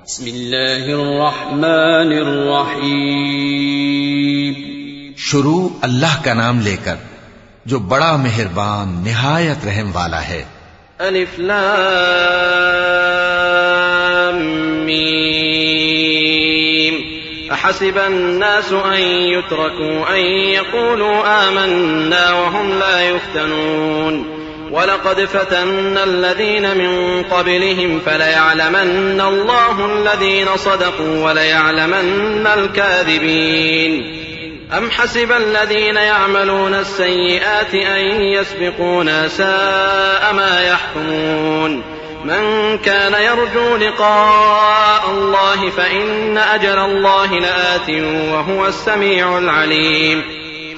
बिस्मिल्लाहिर्रहमानिर्रहीम। शुरू अल्लाह का नाम लेकर जो बड़ा मेहरबान निहायत रहम वाला है। अलिफ लाम मीम। अहसिब अन्नासु अन युत्रकू अन यक़ूलू आमन्ना वहुम ला युफ्तनून वलक़द फतन्ना अल्लज़ीना मिन क़ब्लिहिम फलयअलमन्ना अल्लाहु अल्लज़ीना सदक़ू वलयअलमन्ना अल-काज़िबीन। अम हसिब अल्लज़ीना यअमलूना अस्सय्यिआत अन यस्बिक़ूना साअ मा यहकुमून। मन कान यरजू लिक़ाअ अल्लाहि फ़इन्न अजल अल्लाहि लआतिन वहुवा अस्समीउल अलीम।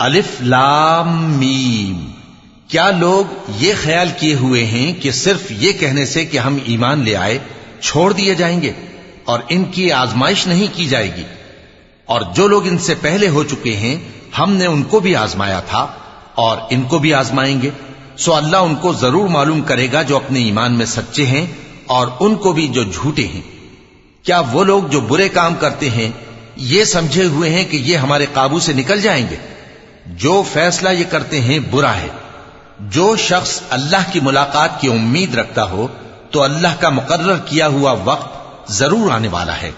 अलिफ लाम मीम। क्या लोग ये ख्याल किए हुए हैं कि सिर्फ ये कहने से कि हम ईमान ले आए छोड़ दिए जाएंगे और इनकी आजमाइश नहीं की जाएगी? और जो लोग इनसे पहले हो चुके हैं हमने उनको भी आजमाया था और इनको भी आजमाएंगे। सो अल्लाह उनको जरूर मालूम करेगा जो अपने ईमान में सच्चे हैं और उनको भी जो झूठे हैं। क्या वो लोग जो बुरे काम करते हैं ये समझे हुए हैं कि ये हमारे काबू से निकल जाएंगे? जो फैसला ये करते हैं बुरा है। जो शख्स अल्लाह की मुलाकात की उम्मीद रखता हो तो अल्लाह का मुकर्रर किया हुआ वक्त जरूर आने वाला है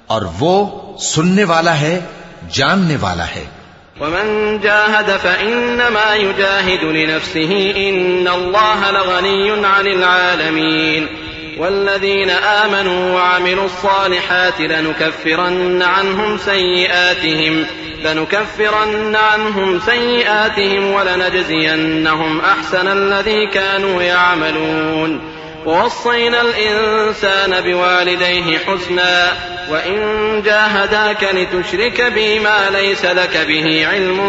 और वो सुनने वाला है, जानने वाला है। वमन जाहद फइन्नमा युजाहिदु लिनफ्सिही इन्नल्लाह लगनिय्युन अनिल आलमीन। वल्लज़ीना आमनू वअमिलुस्सालिहाति लनुकफ्फिरन्न अन्हुम सय्यिआतिहिम वलनजज़ियन्नहुम अहसनल्लज़ी कानू यअमलून। ववस्सैना الإنسان بوالديه حسنا وإن جاهداك لتشرك بي ما ليس لك به علم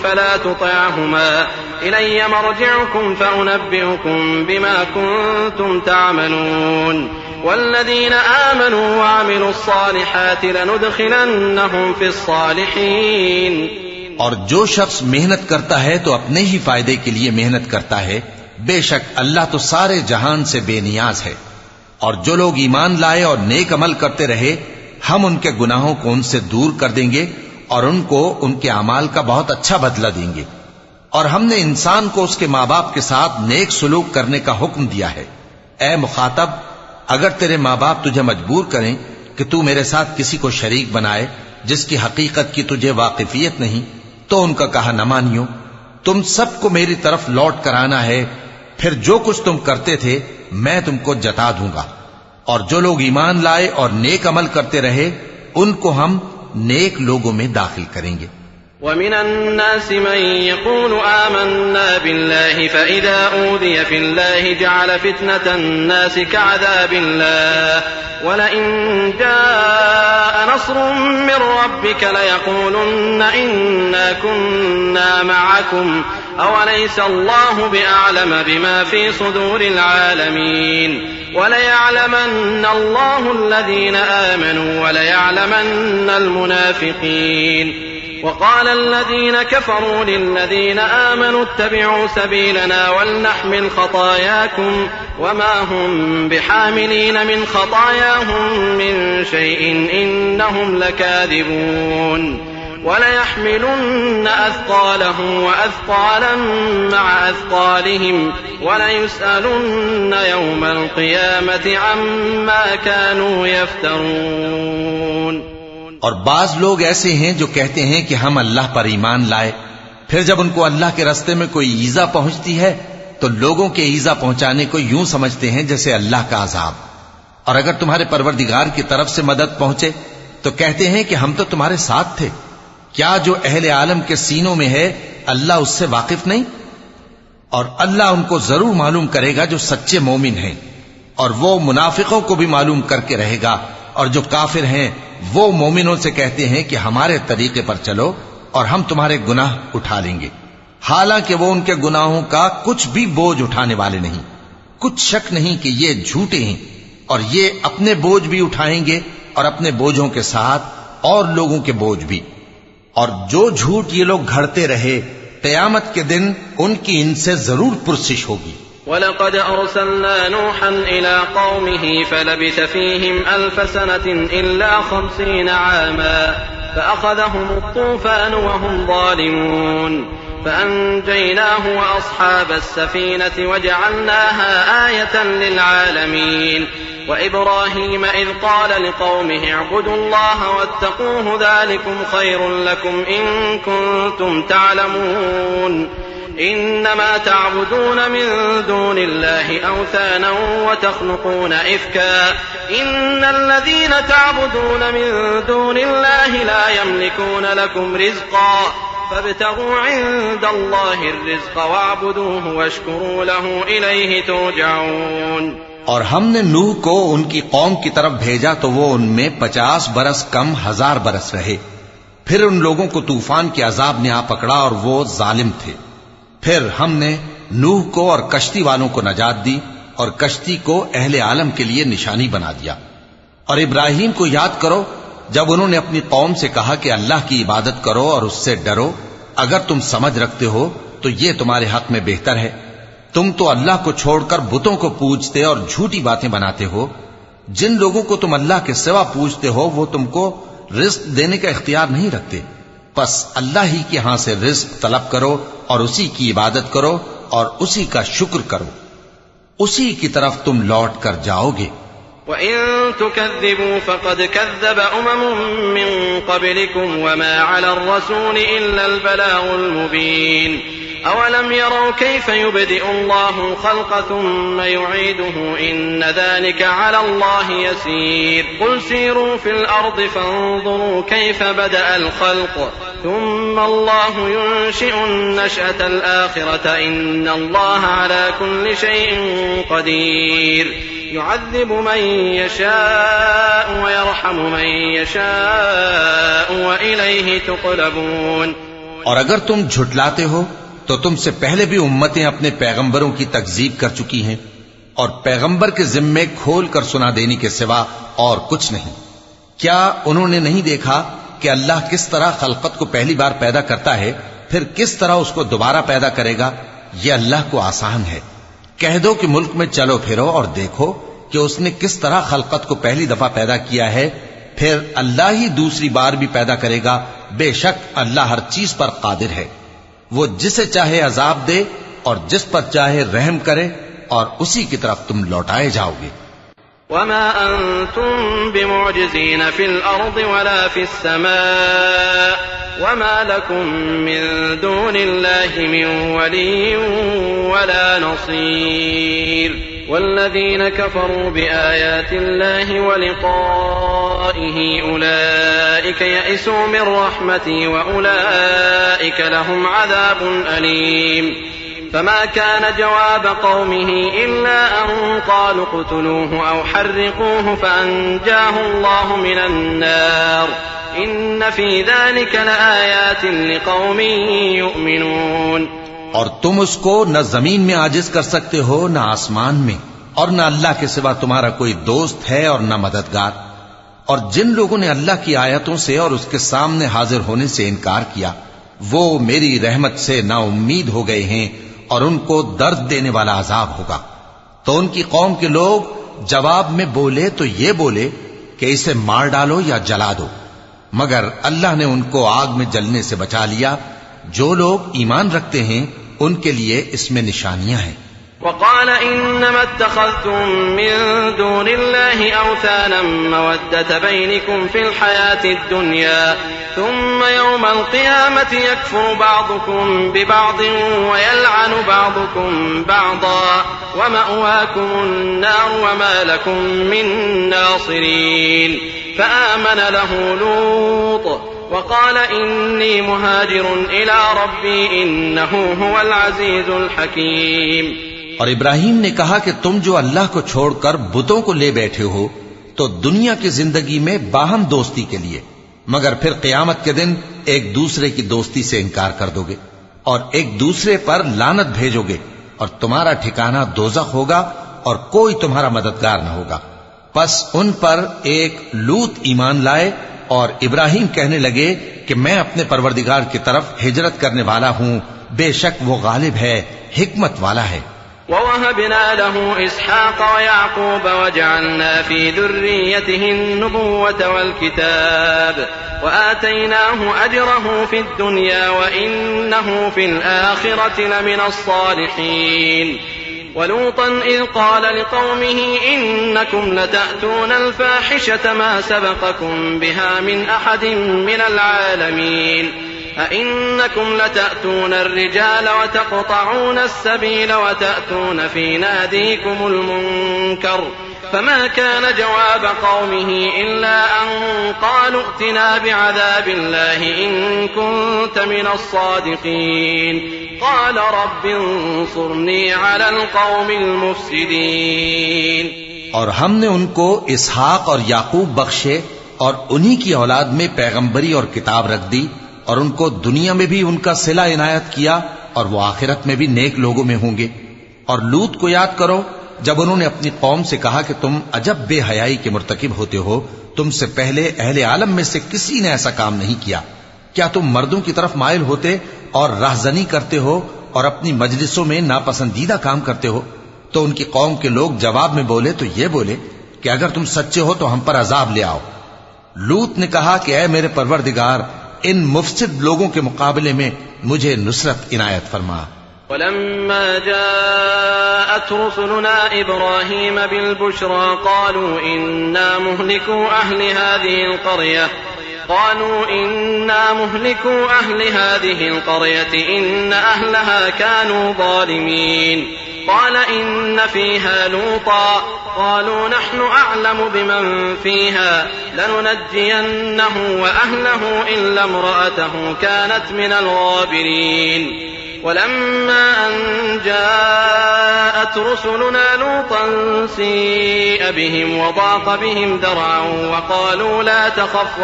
فلا تطعهما إلي مرجعكم فأنبئكم بما كنتم تعملون والذين آمنوا وعملوا الصالحات لندخلنهم في الصالحين। और जो शख्स मेहनत करता है तो अपने ही फायदे के लिए मेहनत करता है। बेशक अल्लाह तो सारे जहान से बेनियाज है। और जो लोग ईमान लाए और नेक अमल करते रहे हम उनके गुनाहों को उनसे दूर कर देंगे और उनको उनके अमाल का बहुत अच्छा बदला देंगे। और हमने इंसान को उसके माँ बाप के साथ नेक सुलूक करने का हुक्म दिया है। ए मुखातब, अगर तेरे माँ बाप तुझे मजबूर करें कि तू मेरे साथ किसी को शरीक बनाए जिसकी हकीकत की तुझे वाकिफियत नहीं तो उनका कहा न मानियो। तुम सबको मेरी तरफ लौट कर आना है, फिर जो कुछ तुम करते थे मैं तुमको जता दूंगा। और जो लोग ईमान लाए और नेक अमल करते रहे उनको हम नेक लोगों में दाखिल करेंगे। ومن الناس من يقول آمنا بالله فإذا أوذي في الله جعل فتنة الناس كعذاب الله ولئن جاء نصر من ربك ليقولن إنا كنا معكم أوليس الله بأعلم بما في صدور العالمين وليعلمن الله الذين آمنوا وليعلمن المنافقين وقال الذين كفروا للذين آمنوا اتبعوا سبيلنا ولنحمل خطاياكم وما هم بحاملين من خطاياهم من شيء إنهم لكاذبون وليحملن أثقالهم وأثقالا مع أثقالهم وليسألن يوم القيامة عما كانوا يفترون। और बाज लोग ऐसे हैं जो कहते हैं कि हम अल्लाह पर ईमान लाए, फिर जब उनको अल्लाह के रास्ते में कोई ईजा पहुंचती है तो लोगों के ईजा पहुंचाने को यूं समझते हैं जैसे अल्लाह का अजाब। और अगर तुम्हारे परवरदिगार की तरफ से मदद पहुंचे तो कहते हैं कि हम तो तुम्हारे साथ थे। क्या जो अहले आलम के सीनों में है अल्लाह उससे वाकिफ नहीं? और अल्लाह उनको जरूर मालूम करेगा जो सच्चे मोमिन हैं, और वो मुनाफिकों को भी मालूम करके रहेगा। और जो काफिर हैं वो मोमिनों से कहते हैं कि हमारे तरीके पर चलो और हम तुम्हारे गुनाह उठा लेंगे, हालांकि वो उनके गुनाहों का कुछ भी बोझ उठाने वाले नहीं। कुछ शक नहीं कि ये झूठे हैं और ये अपने बोझ भी उठाएंगे और अपने बोझों के साथ और लोगों के बोझ भी। और जो झूठ ये लोग घड़ते रहे, क़यामत के दिन उनकी इनसे जरूर पुरसिश होगी। वलक़द अर्सलना नूहन इला क़ौमिही फलबिथ फ़ीहिम अल्फ़ सनतिन इल्ला 50 आमा फ़अख़ज़हुमुत्तूफ़ानु वहुम ज़ालिमून फ़अंजयनाहु वअस्हाब अस्सफ़ीनति वजअलनाहा आयतन लिलआलमीन वइब्राहीम इज़ क़ाल लिक़ौमिही अअ्बुदुल्लाह वत्तक़ूहु ज़ालिकुम ख़ैरुन लकुम इन कुन्तुम तअलमून इन्नमा तअबुदून मिन दूनिल्लाहि अवसाना वतख़्लुक़ून इफ़्का इन्नल्लज़ीन तअबुदून मिन दूनिल्लाहि ला यमलिकून लकुम रिज़्क़ा फब्तगू इंदल्लाहि रिज़्क़ वअबुदूहु वश्कुरू लहू इलैहि तुरजऊन। और हमने नूह को उनकी कौम की तरफ भेजा तो वो उनमें 50 बरस कम 1000 बरस रहे। फिर उन लोगों को तूफान के अजाब ने आ पकड़ा और वो जालिम थे। फिर हमने नूह को और कश्ती वालों को नजात दी और कश्ती को अहले आलम के लिए निशानी बना दिया। और इब्राहीम को याद करो जब उन्होंने अपनी कौम से कहा कि अल्लाह की इबादत करो और उससे डरो, अगर तुम समझ रखते हो तो ये तुम्हारे हक में बेहतर है। तुम तो अल्लाह को छोड़कर बुतों को पूजते और झूठी बातें बनाते हो। जिन लोगों को तुम अल्लाह के सिवा पूजते हो वो तुमको रिज़्क़ देने का इख्तियार नहीं रखते। बस अल्लाह ही के यहां से रिज़्क़ तलब करो और उसी की इबादत करो और उसी का शुक्र करो, उसी की तरफ तुम लौट कर जाओगे। वइन तुकज़्ज़िबू फ़क़द कज़्ज़ब उममुम मिन क़ब्लिकुम वमा अला रसूल इल्ला अल बलागुल मुबीन अवलम यरौ कैफ़ युबदिउ अल्लाहु ख़ल्क़ थुम्मा युईदुहु इन्न ज़ालिका अला अल्लाहि यसीर क़ुल सीरू फ़िल अर्दि फ़न्ज़ुरू कैफ़ बदअल ख़ल्क़ थुम्मा अल्लाहु युनशिउ नशअतल आख़िरत इन्न अल्लाह अला कुल्लि शैइन क़दीर युअज़्ज़िबु मन यशाअ व यरहमु मन यशाअ व इलैहि तुक़लबून। और अगर तुम झुठलाते हो तो तुमसे पहले भी उम्मतें अपने पैगंबरों की तकज़ीब कर चुकी हैं और पैगंबर के जिम्मे खोल कर सुना देने के सिवा और कुछ नहीं। क्या उन्होंने नहीं देखा कि अल्लाह किस तरह खलकत को पहली बार पैदा करता है, फिर किस तरह उसको दोबारा पैदा करेगा? यह अल्लाह को आसान है। कह दो कि मुल्क में चलो फिरो और देखो कि उसने किस तरह खलकत को पहली दफा पैदा किया है, फिर अल्लाह ही दूसरी बार भी पैदा करेगा। बेशक अल्लाह हर चीज पर कादिर है। वो जिसे चाहे अजाब दे और जिस पर चाहे रहम करे और उसी की तरफ तुम लौटाए जाओगे। वमा अंतुम बिमुअजिज़ीन फिल अर्दि वला फिस समा वमा लकुम मिन दूनिल्लाहि मिन वलिय्यिन वला नसीर वल्लज़ीन कफ़रू बिआयातिल्लाहि व लिक़ाइहि उलाइक यइसू मिन रहमती व उलाइक लहुम अज़ाबुन अलीम। फमा कान जवाब कौमिही इल्ला अन क़ालू क़ुतलूहु औ हर्रिक़ूहु फ़अंजाहु अल्लाहु मिनन नार इन्न फ़ी ज़ालिक लआयातिन लिक़ौमिन युमिनून। और तुम उसको न जमीन में आजिज कर सकते हो न आसमान में, और न अल्लाह के सिवा तुम्हारा कोई दोस्त है और न मददगार। और जिन लोगों ने अल्लाह की आयतों से और उसके सामने हाजिर होने से इनकार किया वो मेरी रहमत से नाउम्मीद हो गए हैं और उनको दर्द देने वाला अजाब होगा। तो उनकी कौम के लोग जवाब में बोले तो ये बोले कि इसे मार डालो या जला दो, मगर अल्लाह ने उनको आग में जलने से बचा लिया। जो लोग ईमान रखते हैं उनके लिए इसमें निशानियां हैं। वक़ाल इन्नमा इत्तख़ज़्तुम मिन दूनिल्लाहि अवसानम मवद्दत बैनिकुम फिल हयातिद दुनिया थुम्मा यौमल क़ियामति यकफ़ुरु बअदुकुम बिबअदिन व यलअनु बअदुकुम बअदा व मअवाकुमुन नार व मा लकुम मिन नासिरीन। फ़आमन लहु लूत वक़ाल इन्नी मुहाजिरुन इला रब्बी इन्नहु हुवल अज़ीज़ुल हकीम। और इब्राहीम ने कहा कि तुम जो अल्लाह को छोड़कर बुतों को ले बैठे हो तो दुनिया की जिंदगी में बाहम दोस्ती के लिए, मगर फिर क़यामत के दिन एक दूसरे की दोस्ती से इनकार कर दोगे और एक दूसरे पर लानत भेजोगे और तुम्हारा ठिकाना दोज़ख होगा और कोई तुम्हारा मददगार न होगा। बस उन पर एक लूत ईमान लाए और इब्राहीम कहने लगे कि मैं अपने परवरदिगार की तरफ हिजरत करने वाला हूं, बेशक वो गालिब है, हिकमत वाला है। ووهبنا له إسحاق ويعقوب وجعلنا في ذريته النبوة والكتاب وآتيناه أجره في الدنيا وإنه في الآخرة لمن الصالحين. ولوطا إذ قال لقومه إنكم لتأتون الفاحشة ما سبقكم بها من أحد من العالمين أئنكم لتأتون الرجال وتقطعون السبيل وتأتون في ناديكم المنكر فما كان جواب قومه إلا أن قالوا ائتنا بعذاب الله إن كنت من الصادقين قال رب انصرني على القوم المفسدين. और हमने उनको इसहाक और याकूब बख्शे और उन्हीं की औलाद में पैगंबरी और किताब रख दी और उनको दुनिया में भी उनका सिला इनायत किया और वो आखिरत में भी नेक लोगों में होंगे. और लूत को याद करो जब उन्होंने अपनी कौम से कहा कि तुम अजब बेहयाई के मुर्तकिब होते हो, तुमसे पहले अहले आलम में से किसी ने ऐसा काम नहीं किया. क्या तुम मर्दों की तरफ माइल होते और राहजनी करते हो और अपनी मजलिसों में नापसंदीदा काम करते हो? तो उनकी कौम के लोग जवाब में बोले तो ये बोले कि अगर तुम सच्चे हो तो हम पर अजाब ले आओ. लूत ने कहा कि ऐ मेरे परवरदिगार, इन मुफसिद लोगों के मुकाबले में मुझे नुसरत इनायत फरमा. वलम्मा जाअत रुसुलुना इब्राहीम बिलबुश्रा क़ालू इन्ना मुहलिकू अहलि हाज़िहिल क़र्यह इन्न अहलहा कानू ज़ालिमीन क़ाल इन्न फ़ीहा लूता क़ालू नहनु अअलमु बिमन फ़ीहा लनुनज्जियन्नहु व अहलहु इल्ला इम्रअतहु कानत मिनल ग़ाबिरीन. ولما أن جاءت رسلنا لوطا سيء بهم وضاق بهم ذرعا وقالوا لا تخف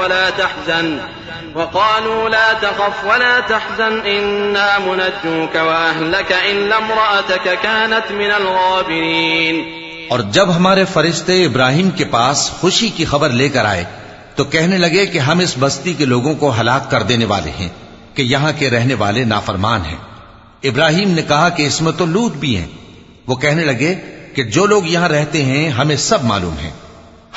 ولا تحزن إنا منجوك وأهلك إلا امرأتك كانت من الغابرين. और जब हमारे फरिश्ते इब्राहिम के पास खुशी की खबर लेकर आए तो कहने लगे कि हम इस बस्ती के लोगों को हलाक कर देने वाले हैं कि यहाँ के रहने वाले नाफरमान हैं. इब्राहिम ने कहा कि इसमें तो लूत भी हैं. वो कहने लगे कि जो लोग यहां रहते हैं हमें सब मालूम है,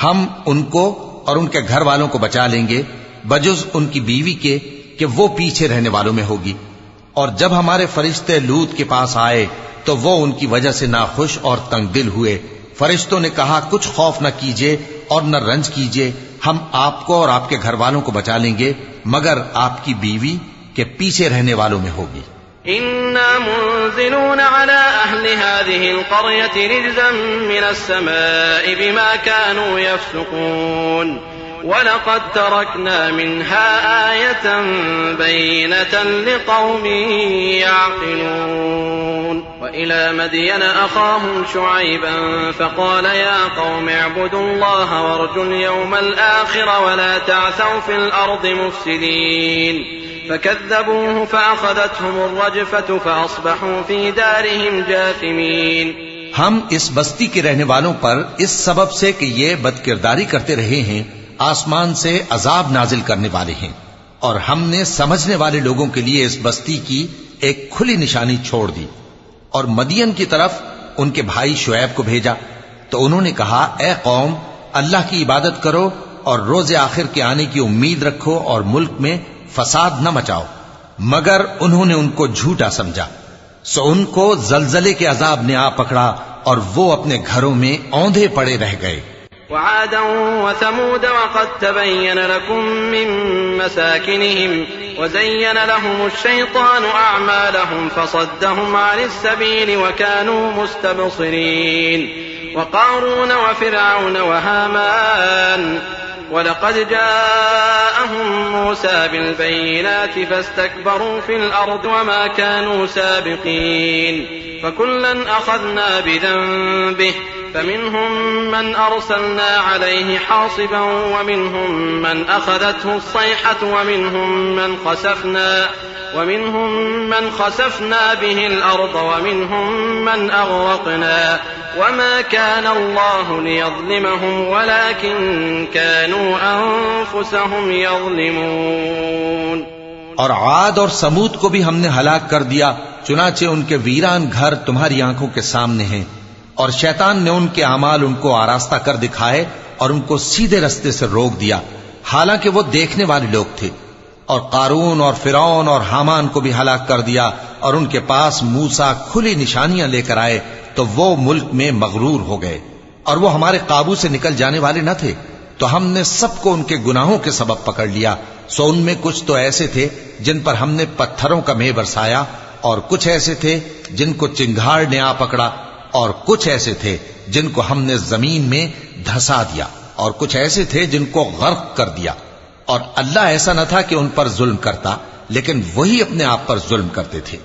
हम उनको और उनके घर वालों को बचा लेंगे बजुज उनकी बीवी के कि वो पीछे रहने वालों में होगी. और जब हमारे फरिश्ते लूत के पास आए तो वो उनकी वजह से नाखुश और तंगदिल हुए. फरिश्तों ने कहा कुछ खौफ न कीजिए और न रंज कीजिए, हम आपको और आपके घर वालों को बचा लेंगे मगर आपकी बीवी के पीछे रहने वालों में होगी. इन्ना मुनज़िलून अला अहलि हाज़िहिल क़र्यति रिज़्ज़न मिनस समाइ बिमा कानू यफ़्सुक़ून वलक़द तरकना मिन्हा आयतन बय्यिनतन लिक़ौमिन यअक़िलून. वइला मदयन अख़ाहुम शुअय्बन फ़क़ाल या क़ौमि अዕबुदुल्लाह वरजुल यौमल आख़िर वला तअसौ फ़िल अर्दि मुफ़्सिदीन فكذبوه فأخذتهم الرجفة فأصبحوا في دارهم جاثمين. हम इस बस्ती के रहने वालों पर इस सबब से कि ये बदकिरदारी करते रहे हैं आसमान से अजाब नाजिल करने वाले हैं. और हमने समझने वाले लोगों के लिए इस बस्ती की एक खुली निशानी छोड़ दी. और मदियन की तरफ उनके भाई शुएब को भेजा तो उन्होंने कहा, ए कौम, अल्लाह की इबादत करो और रोज़े आखिर के आने की उम्मीद रखो और मुल्क में फसाद न मचाओ. मगर उन्होंने उनको झूठा समझा, सो उनको जलजले के अजाब ने आ पकड़ा और वो अपने घरों में औंधे पड़े रह गए. وعادا وثمود وقد تبين لكم من مساكنهم وزين لهم الشيطان أعمالهم فصدهم عن السبيل وكانوا مستبصرين. وقارون وفرعون وهامان ولقد جاءهم موسى بالبينات فاستكبروا في الأرض وما كانوا سابقين. فكلا أخذنا بذنبه فمنهم من أرسلنا عليه حاصبا ومنهم من أخذته الصيحة ومنهم من خسفنا به الأرض ومنهم من أغرقنا وما كان الله ليظلمهم ولكن كانوا أنفسهم يظلمون. और आद और समूद को भी हमने हलाक कर दिया, चुनाचे उनके वीरान घर तुम्हारी आंखों के सामने हैं। और शैतान ने उनके अमाल उनको आरास्ता कर दिखाए और उनको सीधे रास्ते से रोक दिया, हालांकि वो देखने वाले लोग थे। और कारून और फिरौन और हामान को भी हलाक कर दिया, और उनके पास मूसा खुली निशानियां लेकर आए तो वो मुल्क में मगरूर हो गए, और वो हमारे काबू से निकल जाने वाले न थे। तो हमने सबको उनके गुनाहों के सबब पकड़ लिया। सो उनमें कुछ तो ऐसे थे जिन पर हमने पत्थरों का मेह बरसाया, और कुछ ऐसे थे जिनको चिंगार ने आ पकड़ा, और कुछ ऐसे थे जिनको हमने जमीन में धंसा दिया, और कुछ ऐसे थे जिनको गर्क कर दिया। और अल्लाह ऐसा न था कि उन पर जुल्म करता, लेकिन वही अपने आप पर जुल्म करते थे।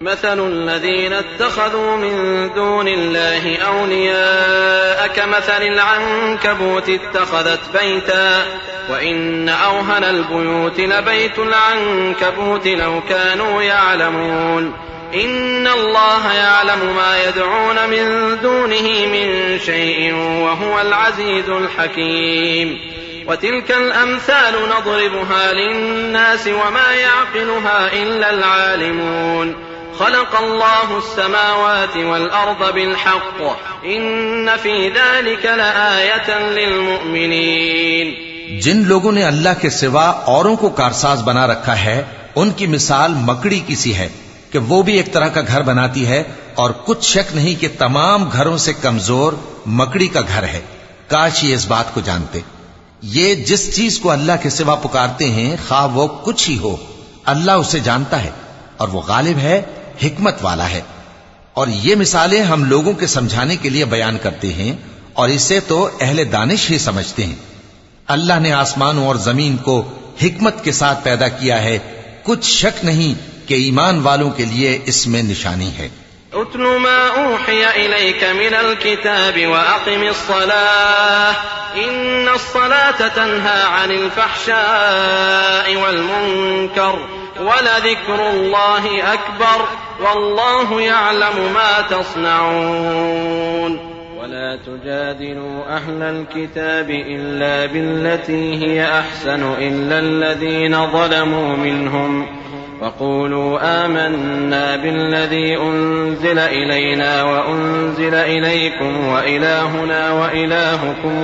मसलुल्लज़ीना इत्तख़ज़ू मिन दूनिल्लाहि औलिया कमसलिल अन्कबूति इत्तख़ज़त बैता व इन्न अवहनल बुयूति लबैतुल अन्कबूति लौ कानू यअलमून इन्नल्लाह यअलमु मा यदऊन मिन दूनिही मिन शैइन व हुवल अज़ीज़ुल हकीम वतिल्कल अम्सालु नज़रिबुहा लिन्नासि वमा यअक़िलुहा इल्लल आलिमून ख़लक़ल्लाहु अस्समावाति वल अर्ज़ बिलहक़्क़ इन्न फ़ी ज़ालिका लआयतन लिलमुमिनीन। जिन लोगों ने अल्लाह के सिवा औरों को कारसाज बना रखा है, उनकी मिसाल मकड़ी की सी है कि वो भी एक तरह का घर बनाती है, और कुछ शक नहीं कि तमाम घरों से कमजोर मकड़ी का घर है। काश ये इस बात को जानते। ये जिस चीज को अल्लाह के सिवा पुकारते हैं, खा वो कुछ ही हो, अल्लाह उसे जानता है और वो गालिब है, हिकमत वाला है। और ये मिसालें हम लोगों के समझाने के लिए बयान करते हैं, और इसे तो अहले दानिश ही समझते हैं। अल्लाह ने आसमानों और जमीन को हिकमत के साथ पैदा किया है, कुछ शक नहीं कि ईमान वालों के लिए इसमें निशानी है। उत्लु मा ऊहिया इलैक मिनल किताबि व अक़िमिस्सलाह इन्नस्सलाता तन्हा अनिल फ़हशाइ वल मुनकर वलज़िक्रुल्लाहि अकबर वल्लाहु यअलमु मा तस्नऊन वला तुजादिलू अहलल किताबि इल्ला बिल्लती हिय अहसनु इल्ला अल्लज़ीना ज़लमू मिनहुम वक़ूलू आमन्ना बिल्लज़ी उन्ज़िल इलैना व उन्ज़िल इलैकुम व इलाहुना व इलाहुकुम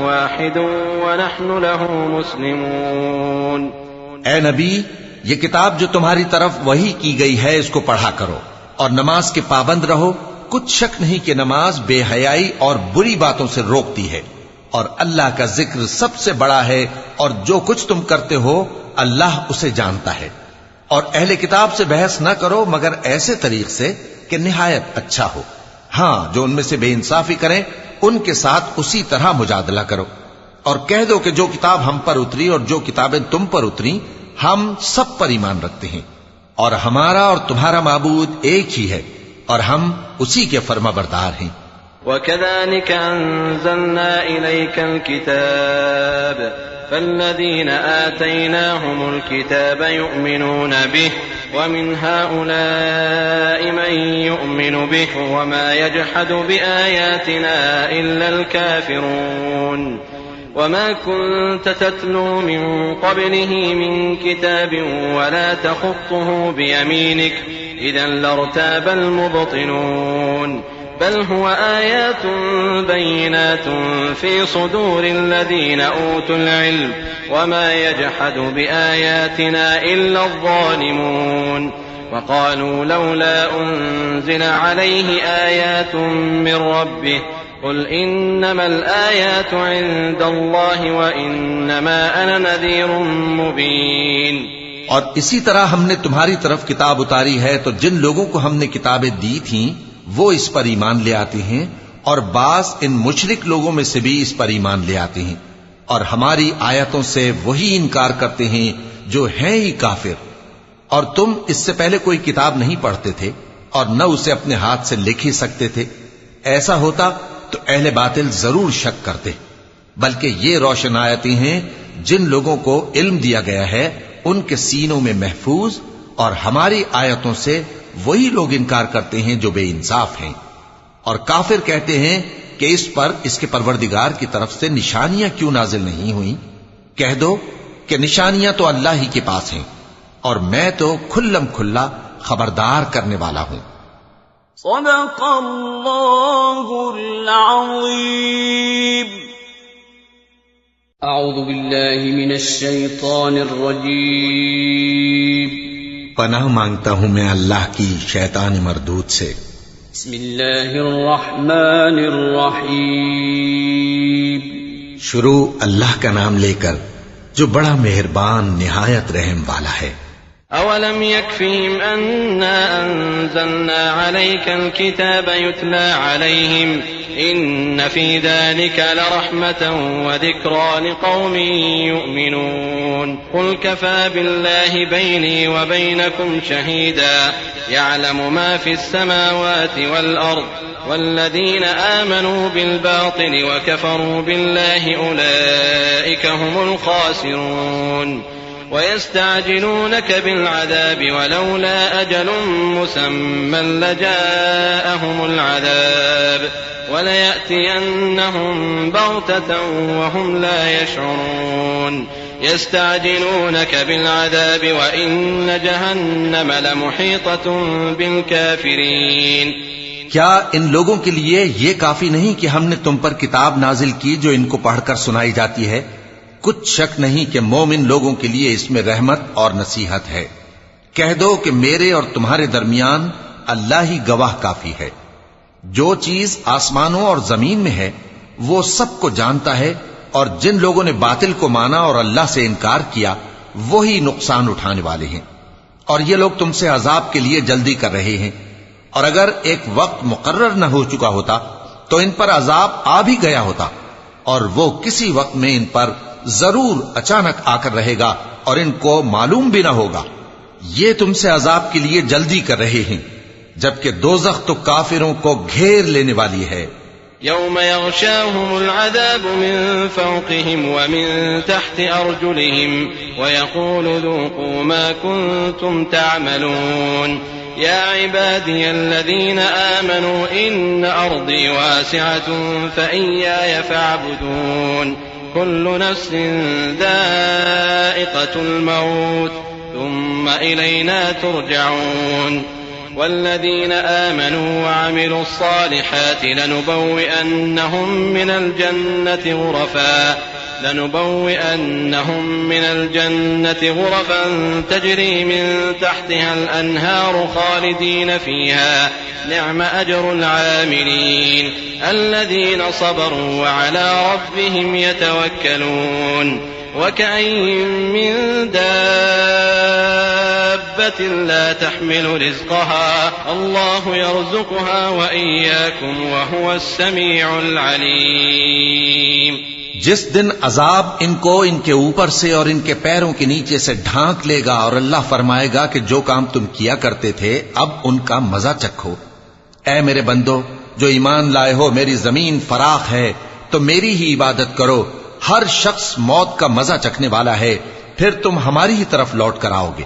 वाहिदुन व नहनु लहू मुस्लिमून। ए नबी, ये किताब जो तुम्हारी तरफ वही की गई है, इसको पढ़ा करो और नमाज के पाबंद रहो। कुछ शक नहीं कि नमाज बेहयाई और बुरी बातों से रोकती है, और अल्लाह का जिक्र सबसे बड़ा है, और जो कुछ तुम करते हो अल्लाह उसे जानता है। और अहले किताब से बहस न करो मगर ऐसे तरीक से कि निहायत अच्छा हो। हां, जो उनमें से बेइंसाफी करें उनके साथ उसी तरह मुजादला करो, और कह दो कि जो किताब हम पर उतरी और जो किताबें तुम पर उतरी, हम सब पर ईमान रखते हैं, और हमारा और तुम्हारा माबूद एक ही है, और हम उसी के फर्माबरदार हैं। वकज़ालिक अंज़लना इलैकल किताब फल्लज़ीना आतैनाहुमुल किताब युमिनून बिहि व मिन हाउलाइ मन युमिनु बिहि व मा यजहदु बिआयातिना इल्लल काफिरून व मा कुन्त तत्लू मिन क़ब्लिहि मिन किताबिन व ला तख़ुत्तुहु बियमीनिक इज़न लर्ताबल मुब्तिलून बल हुवा आयातुन बय्यिनातुन फी सुदूरिल्लज़ीना ऊतुल इल्म वमा यजहदु बिआयातिना इल्ला अज़्ज़ालिमून वक़ालू लौला उन्ज़िल अलैहि आयातुन मिन रब्बिहि क़ुल इन्नमल आयातु इन्दल्लाहि व इन्नमा अना नज़ीरुम मुबीन। और इसी तरह हमने तुम्हारी तरफ किताब उतारी है, तो जिन लोगों को हमने किताबें दी थीं वो इस पर ईमान ले आते हैं, और बास इन मुशरिक लोगों में से भी इस पर ईमान ले आते हैं, और हमारी आयतों से वही इनकार करते हैं जो हैं ही काफिर। और तुम इससे पहले कोई किताब नहीं पढ़ते थे और न उसे अपने हाथ से लिख ही सकते थे। ऐसा होता तो अहले बातिल जरूर शक करते, बल्कि ये रोशन आयतें हैं जिन लोगों को इल्म दिया गया है उनके सीनों में महफूज, और हमारी आयतों से वही लोग इनकार करते हैं जो बेइंसाफ हैं। और काफिर कहते हैं कि इस पर इसके परवरदिगार की तरफ से निशानियां क्यों नाजिल नहीं हुई, कह दो कि निशानियां तो अल्लाह ही के पास हैं और मैं तो खुल्लम खुल्ला खबरदार करने वाला हूं। सदक़ल्लाहुल अज़ीम। अऊज़ु बिल्लाहि मिनश शैतानिर रजीम। पनाह मांगता हूं मैं अल्लाह की शैतानी मरदूद से। बिस्मिल्लाहिर रहमानिर रहीम। शुरू अल्लाह का नाम लेकर जो बड़ा मेहरबान निहायत रहम वाला है। अवलम यकफिहिम अन्ना अंज़लना अलैकल किताब युतला अलैहिम इन्न फी ज़ालिका लरहमतन व ज़िक्रा लिक़ौमिन युमिनून। क़ुल कफ़ा बिल्लाहि बैनी व बैनकुम शहीदा यअलमु मा फ़िस समावाति वल अर्ज़ वल्लज़ीन आमनू बिल बातिल व कफ़रू बिल्लाहि उलाइका हुमुल ख़ासिरून। वयस्तअजिलूनक बिलअज़ाब वलौला अजलुन मुसम्मन लजाअहुमुल अज़ाब वलयअतियन्नहुम बग़ततन वहुम ला यशዑरून। यस्तअजिलूनक बिलअज़ाब वइन्न जहन्नम लमुहीततुन बिलकाफिरीन। क्या इन लोगों के लिए ये काफी नहीं कि हमने तुम पर किताब नाजिल की जो इनको पढ़कर सुनाई जाती है? कुछ शक नहीं कि मोमिन लोगों के लिए इसमें रहमत और नसीहत है। कह दो कि मेरे और तुम्हारे दरमियान अल्लाह ही गवाह काफी है। जो चीज आसमानों और जमीन में है वो सबको जानता है, और जिन लोगों ने बातिल को माना और अल्लाह से इनकार किया वो ही नुकसान उठाने वाले हैं। और ये लोग तुमसे अजाब के लिए जल्दी कर रहे हैं, और अगर एक वक्त मुकर्रर न हो चुका होता तो इन पर अजाब आ भी गया होता, और वो किसी वक्त में इन पर जरूर अचानक आकर रहेगा और इनको मालूम भी ना होगा। ये तुमसे अजाब के लिए जल्दी कर रहे हैं, जबकि दोज़ख तो काफिरों को घेर लेने वाली है। यौम यग़शाहुमुल अज़ाबु मिन फ़ौक़िहिम व मिन तहति अर्जुलिहिम व यक़ूलु ज़ूक़ू मा कुन्तुम तअमलून। या इबादियल्लज़ीना आमनू इन्न अर्ज़ी वासिअतुन फ़इय्याय फ़अबुदून। कुल्लु नफ्सिन ज़ाइक़तुल मौत थुम्मा इलैना तुरजऊन। वल्लज़ीना आमनू वअमिलुस सालिहाति लनुबव्विअन्नहुम मिनल जन्नति गुरफan तजरी मिन तहतिहल अन्हारु खालिदीन फीहा निअम अजरुल आमिलीन अल्लज़ीना सबरू व अला रब्बिहिम यतवक्कलून। वकअय्यिन मिन दाब्बतिन ला तहमिलु रिज़्क़हा अल्लाहु यर्ज़ुक़ुहा व इय्याकुम व हुवस समीउल अलीम। जिस दिन अजाब इनको इनके ऊपर से और इनके पैरों के नीचे से ढांक लेगा और अल्लाह फरमाएगा कि जो काम तुम किया करते थे अब उनका मजा चखो। ऐ मेरे बंदो जो ईमान लाए हो, मेरी जमीन फराख है तो मेरी ही इबादत करो। हर शख्स मौत का मजा चखने वाला है, फिर तुम हमारी ही तरफ लौट कर आओगे।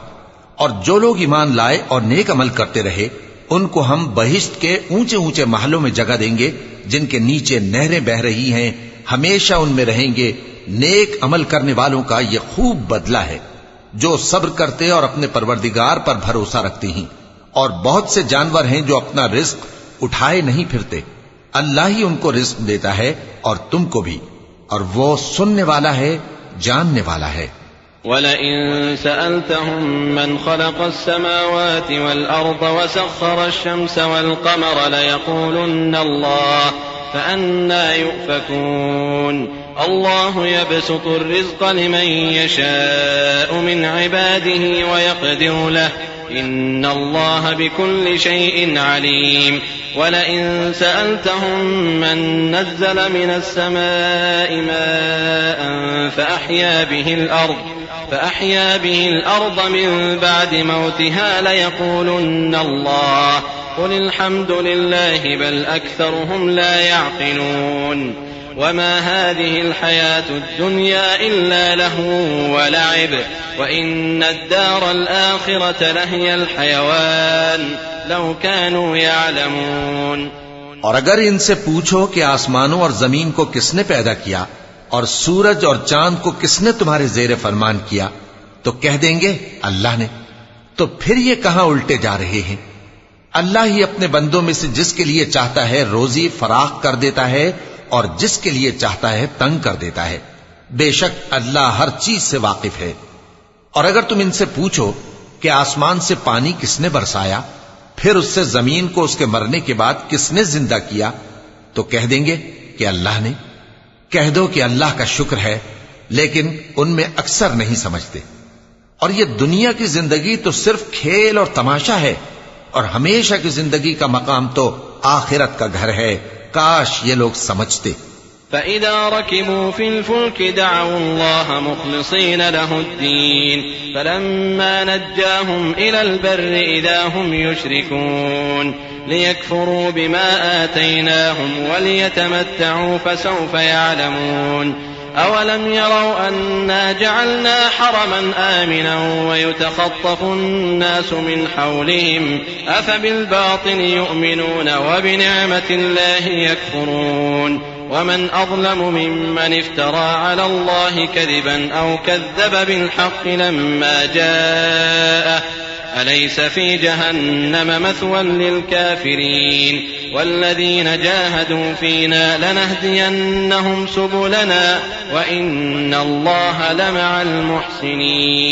और जो लोग ईमान लाए और नेक अमल करते रहे उनको हम बहिश्त के ऊंचे ऊंचे महलों में जगह देंगे जिनके नीचे नहरें बह रही हैं, हमेशा उनमें रहेंगे। नेक अमल करने वालों का ये खूब बदला है जो सब्र करते और अपने परवरदिगार पर भरोसा रखते हैं। और बहुत से जानवर हैं जो अपना रिस्क उठाए नहीं फिरते, अल्लाह ही उनको रिस्क देता है और तुमको भी, और वो सुनने वाला है, जानने वाला है। वलइन सअल्तहुम मन खलक़स समावाति वल अर्ज़ व सख़्ख़रश शम्स वल क़मर लयक़ूलुन्न अल्लाह फ़अन्ना युफ़कून। अल्लाहु यबसुतु अर्रिज़्क़ लिमन यशाअु मिन इबादिही व यक़दिरु लहु इन्नल्लाह बिकुल्लि शैइन अलीम। वलइन सअल्तहुम मन नज़्ज़ल मिनस समाइ माअन فأحيا به الأرض من بعد موتها ليقولن الله قل الحمد لله بل أكثرهم لا يعقلون। وما هذه الحياة الدنيا إلا لهو ولعب وإن الدار الآخرة لهي الحيوان لو كانوا يعلمون। और अगर इनसे पूछो कि आसमानों और जमीन को किसने पैदा किया और सूरज और चांद को किसने तुम्हारे जेर फरमान किया? तो कह देंगे अल्लाह ने। तो फिर ये कहां उल्टे जा रहे हैं? अल्लाह ही अपने बंदों में से जिसके लिए चाहता है रोजी फराख कर देता है और जिसके लिए चाहता है तंग कर देता है। बेशक अल्लाह हर चीज से वाकिफ है। और अगर तुम इनसे पूछो कि आसमान से पानी किसने बरसाया, फिर उससे जमीन को उसके मरने के बाद किसने जिंदा किया, तो कह देंगे कि अल्लाह ने। कह दो कि अल्लाह का शुक्र है, लेकिन उनमें अक्सर नहीं समझते। और ये दुनिया की जिंदगी तो सिर्फ खेल और तमाशा है, और हमेशा की जिंदगी का मकाम तो आखिरत का घर है। काश ये लोग समझते। فإذا ركبوا في الفلك دعوا الله مخلصين له الدين فلما نجاهم إلى البر إذا هم يشركون ليكفروا بما آتيناهم وليتمتعوا فسوف يعلمون أولم يروا أنا جعلنا حرما آمنا ويتخطف الناس من حولهم أفبالباطل يؤمنون وبنعمة الله يكفرون ومن أظلم ممن افترى على الله كذبا أو كذب بالحق لما جاءه أليس في جهنم مثوى للكافرين والذين جاهدوا فينا لنهدينهم سبلنا وإن الله لمع المحسنين।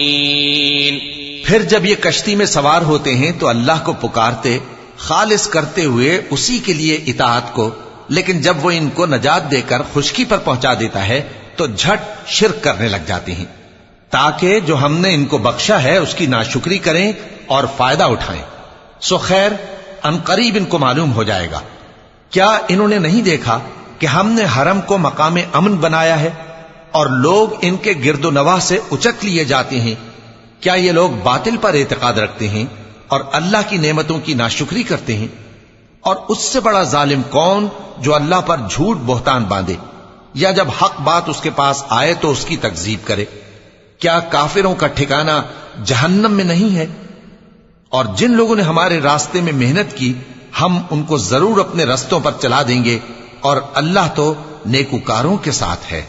फिर जब ये कश्ती में सवार होते हैं तो अल्लाह को पुकारते, खालिस करते हुए उसी के लिए इताअत को, लेकिन जब वो इनको नजात देकर खुशकी पर पहुंचा देता है तो झट शिर्क करने लग जाते हैं, ताकि जो हमने इनको बख्शा है उसकी नाशुक्री करें और फायदा उठाएं। सो खैर अनकरीब इनको मालूम हो जाएगा। क्या इन्होंने नहीं देखा कि हमने हरम को मकाम अमन बनाया है और लोग इनके गिरदो नवाह से उचक लिए जाते हैं? क्या ये लोग बातिल पर एतकाद रखते हैं और अल्लाह की नेमतों की नाशुक्री करते हैं? और उससे बड़ा जालिम कौन जो अल्लाह पर झूठ बोहतान बांधे या जब हक बात उसके पास आए तो उसकी तकजीब करे। क्या काफिरों का ठिकाना जहन्नम में नहीं है? और जिन लोगों ने हमारे रास्ते में मेहनत की हम उनको जरूर अपने रस्तों पर चला देंगे और अल्लाह तो नेकूकारों के साथ है।